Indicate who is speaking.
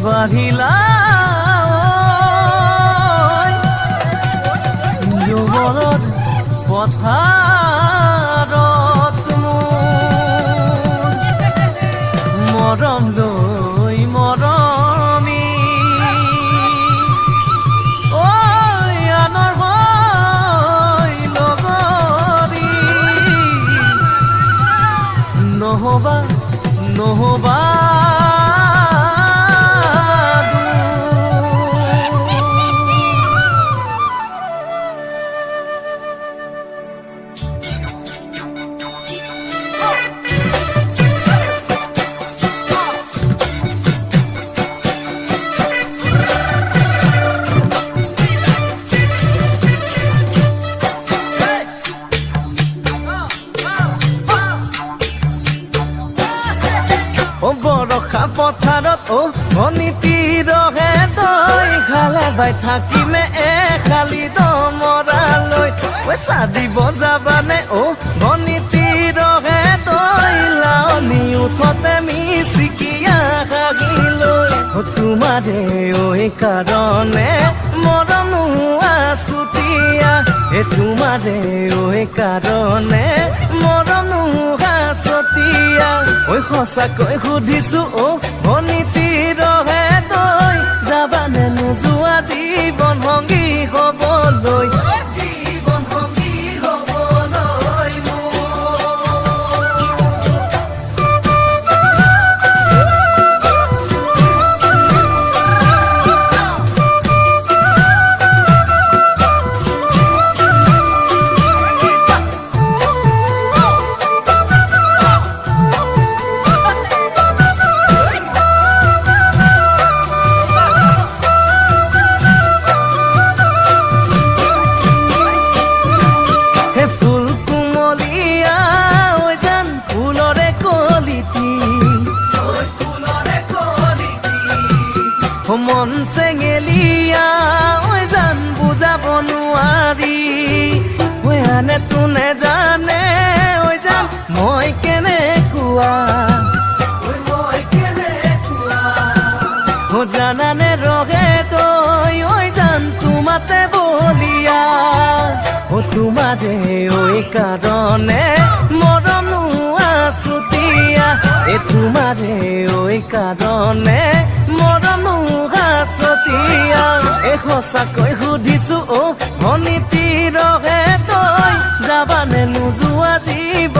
Speaker 1: বাহিলা যুৱনত পথাৰত মৰম লৈ মৰমি আনৰ হৈ লগৰী নহবা নহবা বৰষা পথাৰত ভনীতি ৰহে তই খালে বাই থাকিমে খালি দমৰালৈ পইচা দিব যাবানে ভনীতি ৰহে তই লাৱনি উঠতে মিচিকিয়া হাগিলৈ তোমাৰে কাৰণে মৰম আছুতীয়া তোমাৰে কাৰণে মৰম আছুতীয়া সঁচাকৈ সুধিছো ভনীতি ৰহে তই যাবানে নোযোৱা জীৱন সংগী হ'বলৈ জীৱন সংগী হ'বলৈ মন চেঙেলীয়া জান বুজাব নোৱাৰি আনে তোনে জানে জান মই কেনেকুৱা জানানে ৰহে তই জান তোমাতে বলিয়া তোমাৰে কাৰণে মৰম আছুতীয়া তোমাৰে কাৰণে মৰম আছুতীয়া সঁচাকৈ সুধিছো ভনীতি ৰহে তই যাবানে নোযোৱা জীৱ